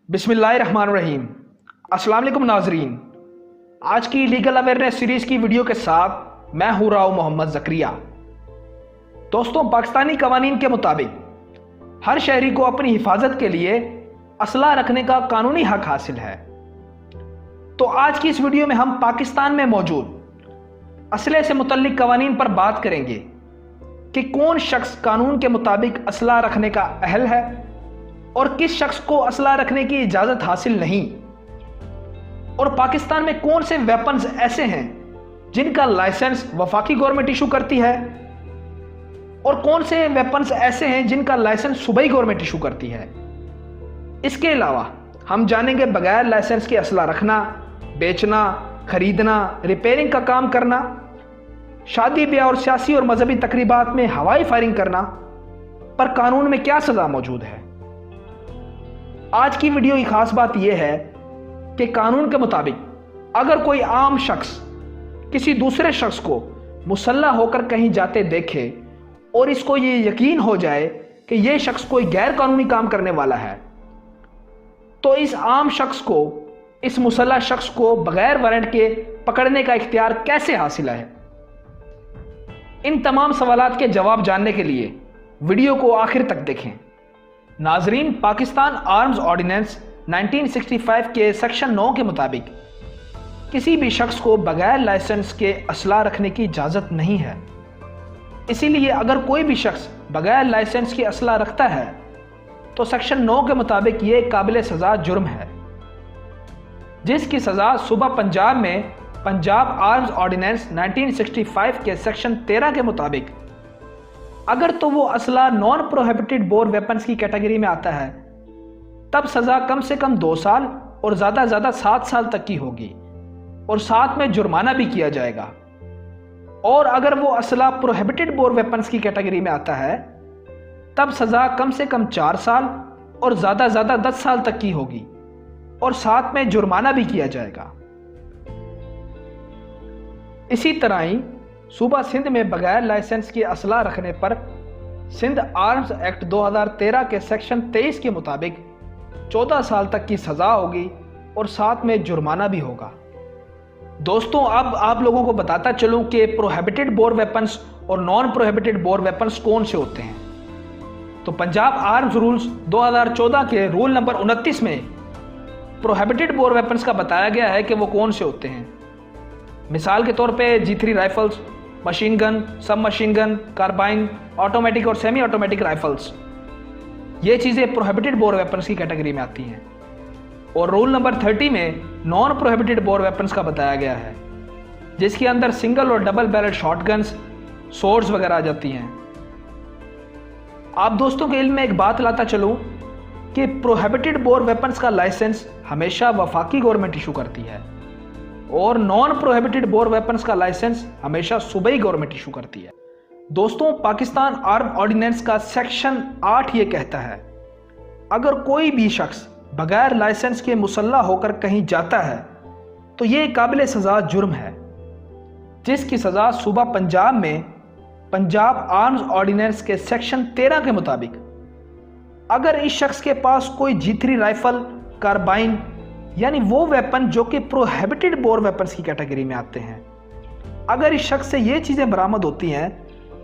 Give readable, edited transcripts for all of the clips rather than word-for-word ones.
बिस्मिल्लाहिर्रहमानिर्रहीम। अस्सलाम वालेकुम नाजरीन, आज की लीगल अवेयरनेस सीरीज की वीडियो के साथ मैं हूं राव मोहम्मद ज़करिया। दोस्तों, पाकिस्तानी कवानीन के मुताबिक हर शहरी को अपनी हिफाजत के लिए असला रखने का कानूनी हक हासिल है। तो आज की इस वीडियो में हम पाकिस्तान में मौजूद असले से मुतल्लिक कवानीन पर बात करेंगे कि कौन शख्स कानून के मुताबिक असला रखने का अहल है और किस शख्स को असला रखने की इजाज़त हासिल नहीं, और पाकिस्तान में कौन से वेपन्स ऐसे हैं जिनका लाइसेंस वफाकी गवर्नमेंट इशू करती है और कौन से वेपन्स ऐसे हैं जिनका लाइसेंस सूबाई गवर्नमेंट इशू करती है। इसके अलावा हम जानेंगे बगैर लाइसेंस के असला रखना, बेचना, खरीदना, रिपेयरिंग का काम करना, शादी ब्याह और सियासी और मजहबी तकरीबात में हवाई फायरिंग करना पर कानून में क्या सज़ा मौजूद है। आज की वीडियो की खास बात यह है कि कानून के मुताबिक अगर कोई आम शख्स किसी दूसरे शख्स को मुसल्लह होकर कहीं जाते देखे और इसको ये यकीन हो जाए कि यह शख्स कोई गैर कानूनी काम करने वाला है, तो इस आम शख्स को, इस मुसल्लह शख्स को बगैर वारंट के पकड़ने का इख्तियार कैसे हासिल है। इन तमाम सवालात के जवाब जानने के लिए वीडियो को आखिर तक देखें। नाजरीन, पाकिस्तान आर्म्स ऑर्डिनेंस 1965 के सेक्शन 9 के मुताबिक किसी भी शख्स को बगैर लाइसेंस के असला रखने की इजाज़त नहीं है। इसीलिए अगर कोई भी शख्स बगैर लाइसेंस के असला रखता है तो सेक्शन 9 के मुताबिक ये काबिल सज़ा जुर्म है, जिसकी सज़ा सुबह पंजाब में पंजाब आर्म्स ऑर्डिनेंस 1965 के सेक्शन 13 के मुताबिक अगर तो वो असला नॉन प्रोहिबिटेड बोर वेपन्स की कैटेगरी में आता है तब सज़ा कम से कम 2 साल और ज़्यादा 7 साल तक की होगी और साथ में जुर्माना भी किया जाएगा। और अगर वो असला प्रोहिबिटेड बोर वेपन्स की कैटेगरी में आता है तब सज़ा कम से कम 4 साल और ज़्यादा 10 साल तक की होगी और साथ में जुर्माना भी किया जाएगा। इसी तरह ही सूबा सिंध में बगैर लाइसेंस के असला रखने पर सिंध आर्म्स एक्ट 2013 के सेक्शन 23 के मुताबिक 14 साल तक की सज़ा होगी और साथ में जुर्माना भी होगा। दोस्तों, अब आप लोगों को बताता चलूं कि प्रोहिबिटेड बोर वेपन्स और नॉन प्रोहिबिटेड बोर वेपन्स कौन से होते हैं। तो पंजाब आर्म्स रूल्स 2014 के रूल नंबर 29 में प्रोहिबिटेड बोर वेपन्स का बताया गया है कि वो कौन से होते हैं। मिसाल के तौर पे G3 राइफल्स, मशीन गन, सब मशीन गन, कार्बाइन, ऑटोमेटिक और सेमी ऑटोमेटिक राइफल्स, ये चीज़ें प्रोहिबिटेड बोर वेपन्स की कैटेगरी में आती हैं। और रूल नंबर 30 में नॉन प्रोहिबिटेड बोर वेपन्स का बताया गया है, जिसके अंदर सिंगल और डबल बैरल शॉटगन्स, सोर्ड्स वगैरह आ जाती हैं। आप दोस्तों के इल्म में एक बात लाता चलूँ कि प्रोहिबिटेड बोर वेपन्स का लाइसेंस हमेशा वफाकी गवर्नमेंट इशू करती है और नॉन प्रोहिबिटेड बोर वेपन्स का लाइसेंस हमेशा सूबाई गवर्नमेंट इशू करती है। दोस्तों, पाकिस्तान आर्म ऑर्डिनेंस का सेक्शन 8 ये कहता है अगर कोई भी शख्स बगैर लाइसेंस के मुसल्लह होकर कहीं जाता है तो ये काबिल सज़ा जुर्म है, जिसकी सज़ा सूबा पंजाब में पंजाब आर्म्स ऑर्डिनेंस के सेक्शन 13 के मुताबिक अगर इस शख्स के पास कोई G3 राइफल, कार्बाइन यानी वो वेपन जो कि प्रोहिबिटेड बोर वेपन्स की कैटेगरी में आते हैं, अगर इस शख्स से ये चीज़ें बरामद होती हैं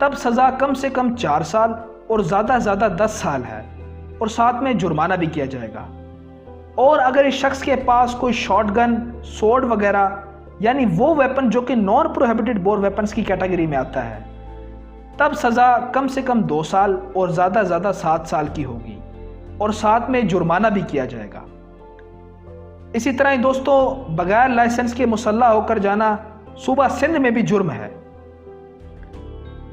तब सज़ा कम से कम 4 साल और ज़्यादा 10 साल है और साथ में जुर्माना भी किया जाएगा। और अगर इस शख्स के पास कोई शॉटगन, सोर्ड वगैरह यानी वो वेपन जो कि नॉन प्रोहिबिटेड बोर वेपन्स की कैटेगरी में आता है तब सज़ा कम से कम 2 साल और ज़्यादा 7 साल की होगी और साथ में जुर्माना भी किया जाएगा। इसी तरह ही दोस्तों, बगैर लाइसेंस के मुसल्लह होकर जाना सूबा सिंध में भी जुर्म है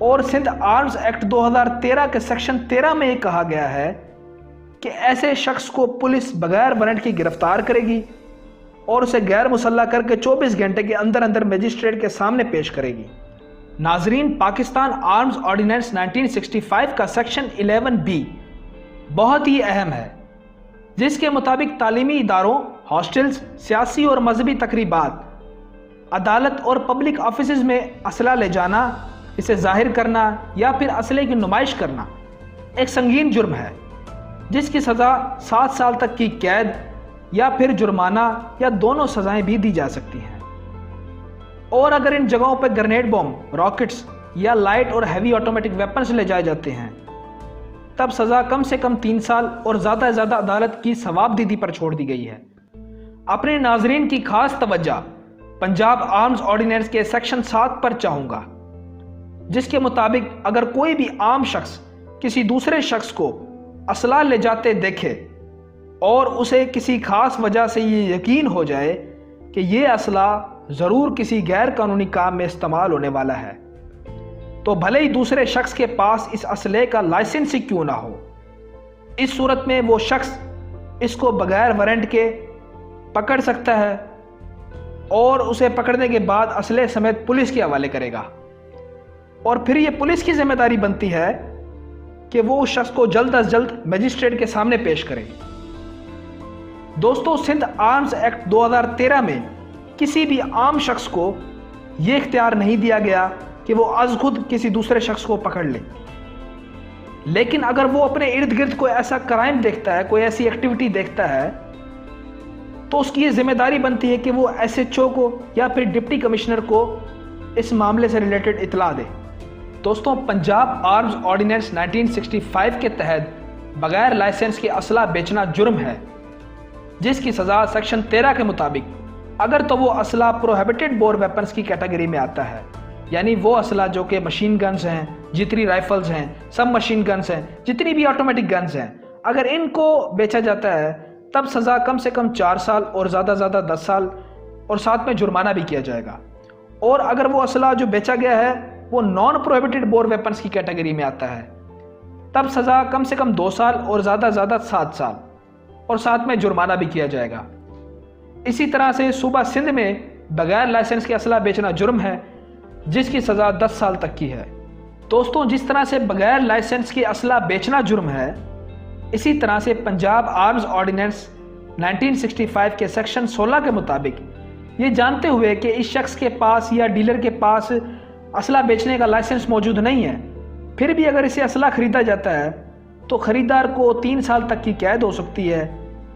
और सिंध आर्म्स एक्ट 2013 के सेक्शन 13 में ये कहा गया है कि ऐसे शख्स को पुलिस बगैर वारंट की गिरफ्तार करेगी और उसे गैर मुसल्लह करके 24 घंटे के अंदर अंदर मजिस्ट्रेट के सामने पेश करेगी। नाजरीन, पाकिस्तान आर्म्स ऑर्डिनेंस 1965 का सेक्शन 11B बहुत ही अहम है, जिसके मुताबिक तालीमी इदारों, हॉस्टल्स, सियासी और मजहबी तकरीबात, अदालत और पब्लिक ऑफिसेज में असला ले जाना, इसे जाहिर करना या फिर असले की नुमाइश करना एक संगीन जुर्म है, जिसकी सज़ा 7 साल तक की कैद या फिर जुर्माना या दोनों सज़ाएं भी दी जा सकती हैं। और अगर इन जगहों पर ग्रेनेड बॉम्ब, रॉकेट्स या लाइट और हैवी ऑटोमेटिक वेपन्स ले जाए जाते हैं तब सज़ा कम से कम 3 साल और ज़्यादा से ज़्यादा अदालत की सवाबदीदी पर छोड़ दी गई है। अपने नाजरीन की खास तवज्जो पंजाब आर्म्स ऑर्डिनेंस के सेक्शन 7 पर चाहूँगा, जिसके मुताबिक अगर कोई भी आम शख्स किसी दूसरे शख्स को असला ले जाते देखे और उसे किसी खास वजह से ये यकीन हो जाए कि ये असला ज़रूर किसी गैर कानूनी काम में इस्तेमाल होने वाला है, तो भले ही दूसरे शख्स के पास इस असले का लाइसेंस ही क्यों ना हो, इस सूरत में वो शख्स इसको बगैर वारंट के पकड़ सकता है और उसे पकड़ने के बाद असले समेत पुलिस के हवाले करेगा। और फिर ये पुलिस की जिम्मेदारी बनती है कि वो उस शख्स को जल्द अज जल्द मजिस्ट्रेट के सामने पेश करे। दोस्तों, सिंध आर्म्स एक्ट 2013 में किसी भी आम शख्स को यह इख्तियार नहीं दिया गया कि वो अज खुद किसी दूसरे शख्स को पकड़ ले, लेकिन अगर वो अपने इर्द गिर्द कोई ऐसा क्राइम देखता है, कोई ऐसी एक्टिविटी देखता है, तो उसकी ये जिम्मेदारी बनती है कि वो एसएचओ को या फिर डिप्टी कमिश्नर को इस मामले से रिलेटेड इतला दे। दोस्तों, पंजाब आर्म्स ऑर्डिनेंस 1965 के तहत बगैर लाइसेंस के असला बेचना जुर्म है, जिसकी सज़ा सेक्शन 13 के मुताबिक अगर तो वो असला प्रोहिबिटेड बोर वेपन्स की कैटेगरी में आता है, यानी वो असला जो कि मशीन गन्स हैं, जितनी राइफल्स हैं, सब मशीन गन्स हैं, जितनी भी ऑटोमेटिक गन्स हैं, अगर इनको बेचा जाता है तब सज़ा कम से कम 4 साल और ज़्यादा से ज़्यादा 10 साल और साथ में जुर्माना भी किया जाएगा। और अगर वो असला जो बेचा गया है वो नॉन प्रोहिबिटेड बोर वेपन्स की कैटेगरी में आता है तब सज़ा कम से कम 2 साल और ज़्यादा से ज़्यादा 7 साल और साथ में जुर्माना भी किया जाएगा। इसी तरह से सूबा सिंध में बगैर लाइसेंस के असला बेचना जुर्म है, जिसकी सज़ा 10 साल तक की है। दोस्तों, जिस तरह से बगैर लाइसेंस के असला बेचना जुर्म है, इसी तरह से पंजाब आर्म्स ऑर्डिनेंस 1965 के सेक्शन 16 के मुताबिक ये जानते हुए कि इस शख्स के पास या डीलर के पास असला बेचने का लाइसेंस मौजूद नहीं है, फिर भी अगर इसे असला खरीदा जाता है तो ख़रीदार को 3 साल तक की कैद हो सकती है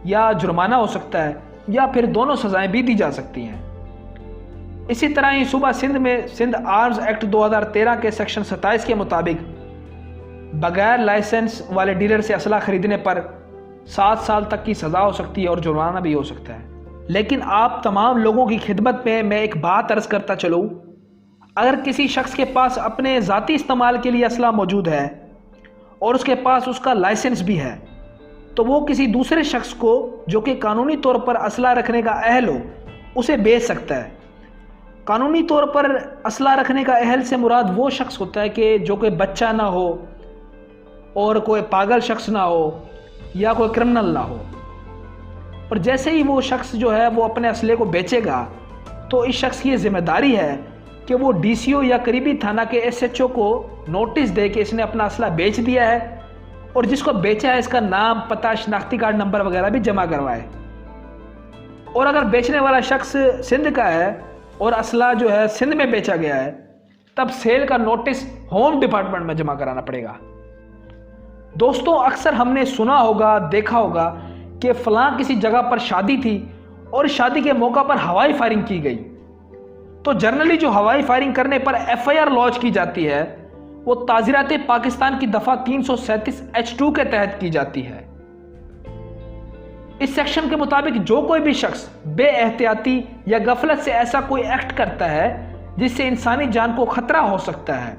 या जुर्माना हो सकता है या फिर दोनों सज़ाएं भी दी जा सकती हैं। इसी तरह ही सूबा सिंध में सिंध आर्म्स एक्ट 2013 के सेक्शन 27 के मुताबिक बगैर लाइसेंस वाले डीलर से असला खरीदने पर 7 साल तक की सज़ा हो सकती है और जुर्माना भी हो सकता है। लेकिन आप तमाम लोगों की खिदमत में मैं एक बात अर्ज़ करता चलूँ, अगर किसी शख्स के पास अपने ज़ाती इस्तेमाल के लिए असला मौजूद है और उसके पास उसका लाइसेंस भी है, तो वो किसी दूसरे शख्स को जो कि कानूनी तौर पर असला रखने का अहल हो उसे बेच सकता है। कानूनी तौर पर असला रखने का अहल से मुराद वो शख्स होता है कि जो कोई बच्चा ना हो और कोई पागल शख्स ना हो या कोई क्रिमिनल ना हो। और जैसे ही वो शख्स जो है वो अपने असले को बेचेगा तो इस शख्स की जिम्मेदारी है कि वो डीसीओ या करीबी थाना के एसएचओ को नोटिस दे कि इसने अपना असला बेच दिया है और जिसको बेचा है इसका नाम, पता, शनाख्ती कार्ड नंबर वगैरह भी जमा करवाए। और अगर बेचने वाला शख्स सिंध का है और असला जो है सिंध में बेचा गया है, तब सेल का नोटिस होम डिपार्टमेंट में जमा कराना पड़ेगा। दोस्तों, अक्सर हमने सुना होगा, देखा होगा कि फलां किसी जगह पर शादी थी और शादी के मौका पर हवाई फायरिंग की गई, तो जनरली जो हवाई फायरिंग करने पर एफआईआर लॉन्च की जाती है वो ताज़ीरात पाकिस्तान की दफ़ा 337H2 के तहत की जाती है। इस सेक्शन के मुताबिक जो कोई भी शख्स बेएहतियाती या गफलत से ऐसा कोई एक्ट करता है जिससे इंसानी जान को खतरा हो सकता है,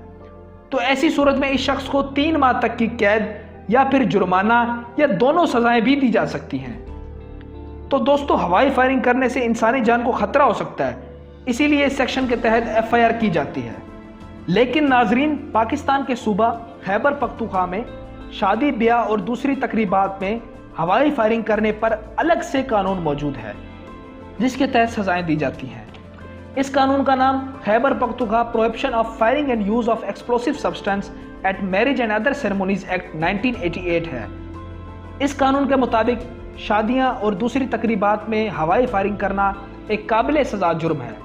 तो ऐसी सूरत में इस शख्स को 3 माह तक की कैद या फिर जुर्माना या दोनों सजाएं भी दी जा सकती हैं। तो दोस्तों, हवाई फायरिंग करने से इंसानी जान को खतरा हो सकता है, इसीलिए इस सेक्शन के तहत एफआईआर की जाती है। लेकिन नाजरीन, पाकिस्तान के सूबा खैबर पख्तूनख्वा में शादी, ब्याह और दूसरी तकरीबात में हवाई फायरिंग करने पर अलग से कानून मौजूद है जिसके तहत सजाएं दी जाती हैं। इस कानून का नाम Khyber Pakhtunkhwa prohibition of firing and use of explosive substance eight marriage and other ceremonies act 1988 है। इस कानून के मुताबिक शादियां और दूसरी तकरीबात में हवाई फायरिंग करना एक काबिल सजा जुर्म है,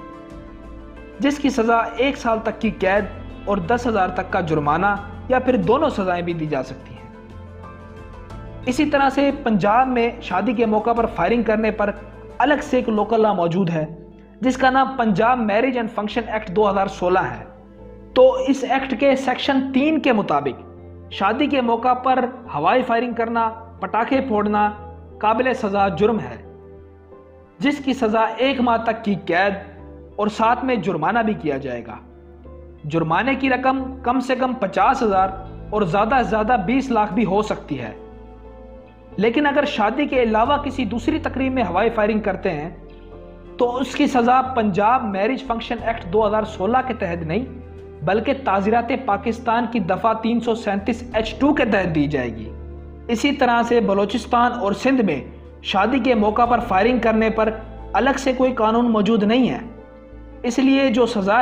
जिसकी सज़ा 1 साल तक की कैद और 10,000 तक का जुर्माना या फिर दोनों सज़ाएं भी दी जा सकती हैं। इसी तरह से पंजाब में शादी के मौका पर फायरिंग करने पर अलग से एक लोकल लॉ मौजूद है जिसका नाम Punjab marriage and function act 2016 है। तो इस एक्ट के सेक्शन 3 के मुताबिक शादी के मौका पर हवाई फायरिंग करना, पटाखे फोड़ना काबिल सजा जुर्म है, जिसकी सजा 1 माह तक की कैद और साथ में जुर्माना भी किया जाएगा। जुर्माने की रकम कम से कम 50,000 और ज़्यादा से ज़्यादा 20 लाख भी हो सकती है। लेकिन अगर शादी के अलावा किसी दूसरी तकरीब में हवाई फायरिंग करते हैं तो उसकी सज़ा पंजाब मैरिज फंक्शन एक्ट 2016 के तहत नहीं बल्कि ताज़ीरात पाकिस्तान की दफ़ा 337H2 के तहत दी जाएगी। इसी तरह से बलूचिस्तान और सिंध में शादी के मौका पर फायरिंग करने पर अलग से कोई कानून मौजूद नहीं है, इसलिए जो सज़ा है